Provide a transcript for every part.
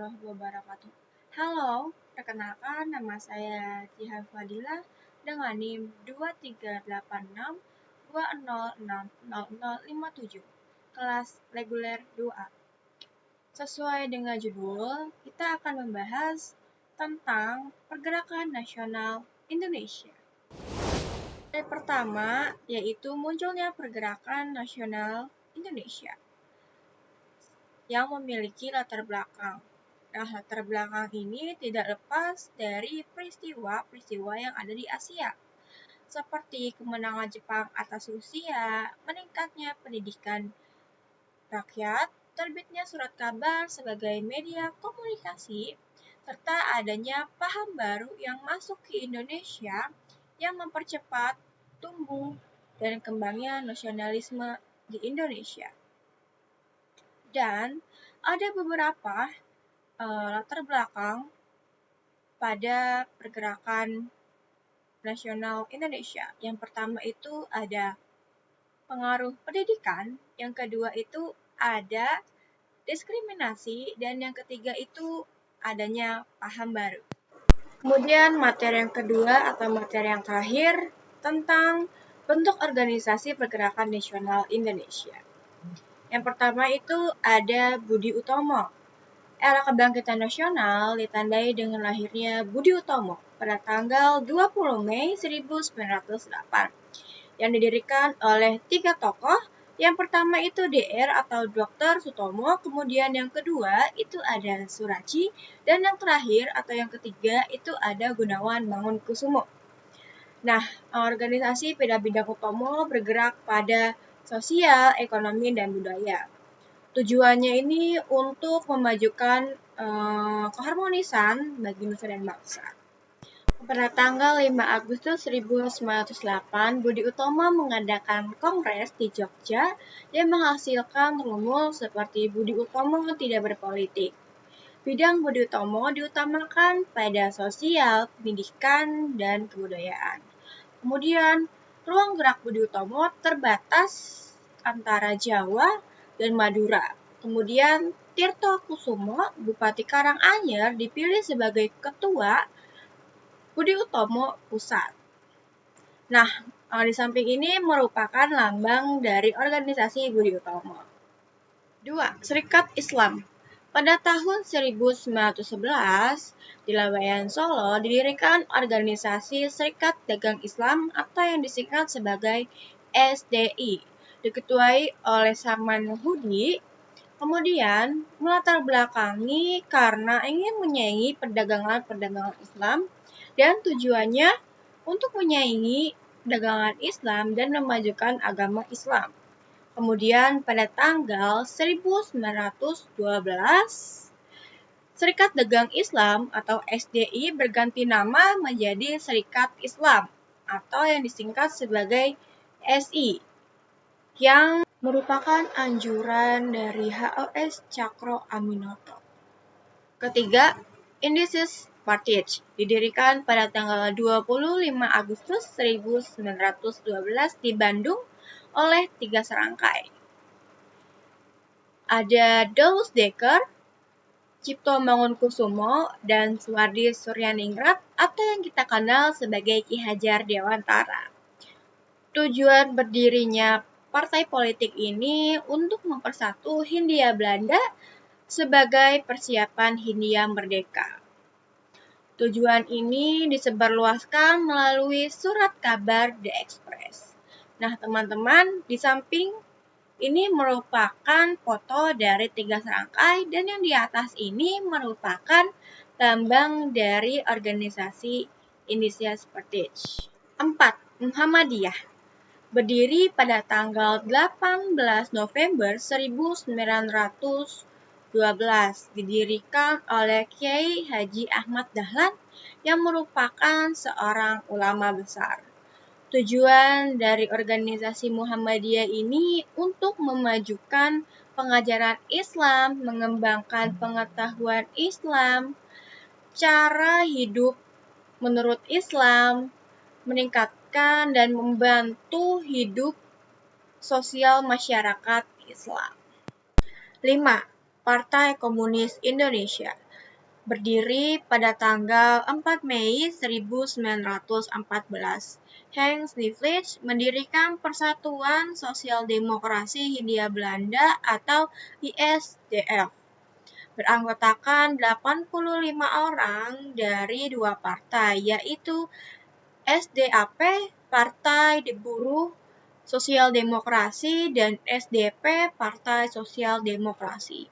warahmatullahi wabarakatuh. Halo, perkenalkan nama saya Jihan Fadila dengan NIM 238620600057, kelas reguler 2A. Sesuai dengan judul, kita akan membahas tentang pergerakan nasional Indonesia. Yang pertama, yaitu munculnya pergerakan nasional Indonesia yang memiliki latar belakang. Nah, latar belakang ini tidak lepas dari peristiwa-peristiwa yang ada di Asia, seperti kemenangan Jepang atas Rusia, meningkatnya pendidikan rakyat, terbitnya surat kabar sebagai media komunikasi, serta adanya paham baru yang masuk ke Indonesia yang mempercepat tumbuh dan kembangnya nasionalisme di Indonesia. Dan ada beberapa latar belakang pada pergerakan nasional Indonesia. Yang pertama itu ada pengaruh pendidikan, yang kedua itu ada diskriminasi, dan yang ketiga itu adanya paham baru. Kemudian materi yang kedua atau materi yang terakhir tentang bentuk organisasi pergerakan nasional Indonesia. Yang pertama itu ada Budi Utomo. Era kebangkitan nasional ditandai dengan lahirnya Budi Utomo pada tanggal 20 Mei 1908 yang didirikan oleh 3 tokoh. Yang pertama itu Dr. atau Dr. Sutomo, kemudian yang kedua itu ada Soerachi, dan yang terakhir atau yang ketiga itu ada Gunawan Mangunkusumo. Nah, organisasi Peda Bidang Utomo bergerak pada sosial, ekonomi, dan budaya. Tujuannya ini untuk memajukan keharmonisan bagi nusa dan bangsa. Pada tanggal 5 Agustus 1908, Budi Utomo mengadakan kongres di Jogja yang menghasilkan rumus seperti Budi Utomo tidak berpolitik. Bidang Budi Utomo diutamakan pada sosial, pendidikan, dan kebudayaan. Kemudian, ruang gerak Budi Utomo terbatas antara Jawa dan Madura. Kemudian, Tirto Kusumo, Bupati Karanganyar, dipilih sebagai ketua Budi Utomo Pusat. Nah, di samping ini merupakan lambang dari organisasi Budi Utomo. 2. Serikat Islam. Pada tahun 1911, di Laweyan, Solo, didirikan organisasi Serikat Dagang Islam atau yang disingkat sebagai SDI, diketuai oleh Saman Hudi. Kemudian, melatar belakangi karena ingin menyaingi perdagangan Islam dan tujuannya untuk menyaingi perdagangan Islam dan memajukan agama Islam. Kemudian pada tanggal 1912, Serikat Dagang Islam atau SDI berganti nama menjadi Serikat Islam atau yang disingkat sebagai SI, yang merupakan anjuran dari HOS Cakro Aminoto. Ketiga, Indices Partij didirikan pada tanggal 25 Agustus 1912 di Bandung oleh 3 serangkai. Ada Daus Dekker, Cipto Mangunkusumo, dan Suwardi Suryaningrat atau yang kita kenal sebagai Ki Hajar Dewantara. Tujuan berdirinya partai politik ini untuk mempersatu Hindia Belanda sebagai persiapan Hindia merdeka. Tujuan ini disebarluaskan melalui surat kabar The Express. Nah, teman-teman, di samping ini merupakan foto dari 3 serangkai dan yang di atas ini merupakan lambang dari organisasi Indices Partij. 4. Muhammadiyah. Berdiri pada tanggal 18 November 1912, didirikan oleh Kiai Haji Ahmad Dahlan yang merupakan seorang ulama besar. Tujuan dari organisasi Muhammadiyah ini untuk memajukan pengajaran Islam, mengembangkan pengetahuan Islam, cara hidup menurut Islam, meningkatkan dan membantu hidup sosial masyarakat Islam. 5. Partai Komunis Indonesia. Berdiri pada tanggal 4 Mei 1914, Hans Snifflich mendirikan Persatuan Sosial Demokrasi Hindia Belanda atau ISDF. Beranggotakan 85 orang dari dua partai, yaitu SDAP, Partai Buruh Sosial Demokrasi, dan SDP, Partai Sosial Demokrasi.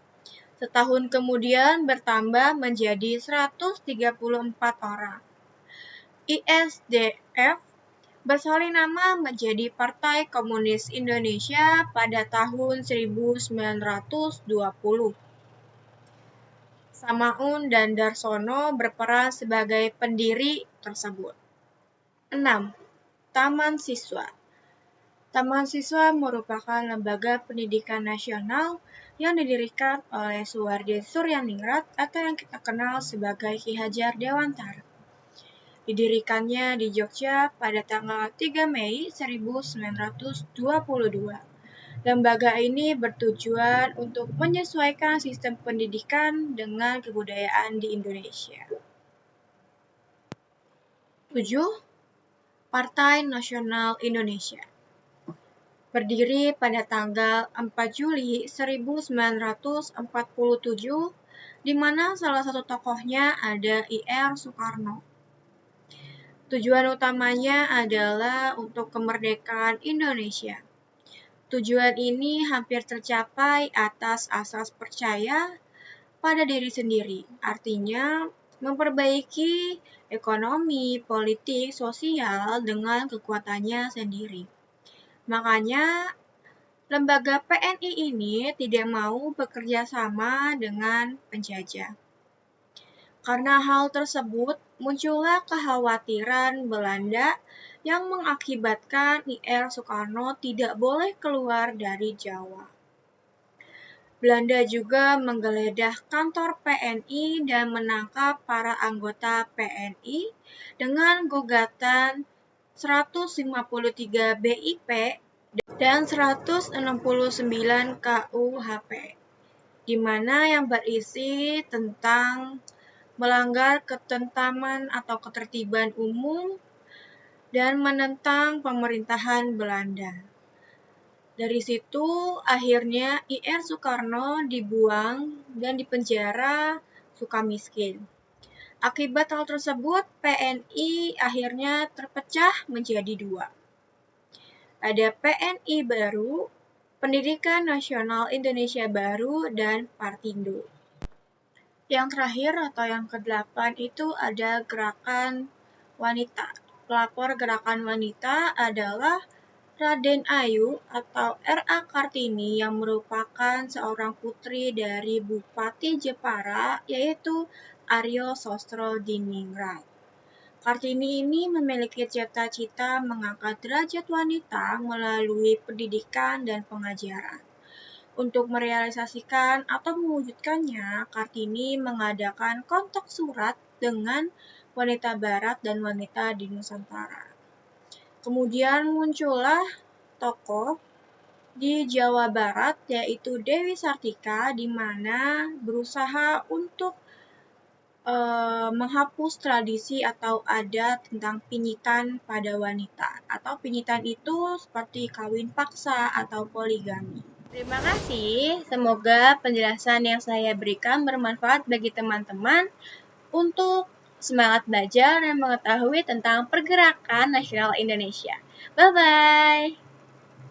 Setahun kemudian bertambah menjadi 134 orang. ISDF bersalin nama menjadi Partai Komunis Indonesia pada tahun 1920. Samaun dan Darsono berperan sebagai pendiri tersebut. 6. Taman Siswa. Taman Siswa merupakan lembaga pendidikan nasional yang didirikan oleh Suwardi Suryaningrat atau yang kita kenal sebagai Ki Hajar Dewantara. Didirikannya di Jogja pada tanggal 3 Mei 1922. Lembaga ini bertujuan untuk menyesuaikan sistem pendidikan dengan kebudayaan di Indonesia. 7. Partai Nasional Indonesia. Berdiri pada tanggal 4 Juli 1947, di mana salah satu tokohnya ada Ir Soekarno. Tujuan utamanya adalah untuk kemerdekaan Indonesia. Tujuan ini hampir tercapai atas asas percaya pada diri sendiri, artinya memperbaiki ekonomi, politik, sosial dengan kekuatannya sendiri. Makanya, lembaga PNI ini tidak mau bekerja sama dengan penjajah. Karena hal tersebut, muncullah kekhawatiran Belanda yang mengakibatkan Ir Soekarno tidak boleh keluar dari Jawa. Belanda juga menggeledah kantor PNI dan menangkap para anggota PNI dengan gugatan 153 BIP dan 169 KUHP, di mana yang berisi tentang melanggar ketentraman atau ketertiban umum dan menentang pemerintahan Belanda. Dari situ akhirnya Ir Soekarno dibuang dan dipenjara sukamiskin. Akibat hal tersebut, PNI akhirnya terpecah menjadi dua. Ada PNI baru, Pendidikan Nasional Indonesia Baru, dan Partindo. Yang terakhir atau yang ke-8 itu ada Gerakan Wanita. Pelopor Gerakan Wanita adalah Raden Ayu atau R.A. Kartini yang merupakan seorang putri dari Bupati Jepara, yaitu Aryo Sostrodiningrat. Kartini ini memiliki cita-cita mengangkat derajat wanita melalui pendidikan dan pengajaran. Untuk merealisasikan atau mewujudkannya, Kartini mengadakan kontak surat dengan wanita Barat dan wanita di Nusantara. Kemudian muncullah tokoh di Jawa Barat, yaitu Dewi Sartika, di mana berusaha untuk menghapus tradisi atau adat tentang pinyitan pada wanita, atau pinyitan itu seperti kawin paksa atau poligami. Terima kasih, semoga penjelasan yang saya berikan bermanfaat bagi teman-teman untuk semangat belajar dan mengetahui tentang pergerakan nasional Indonesia. Bye-bye!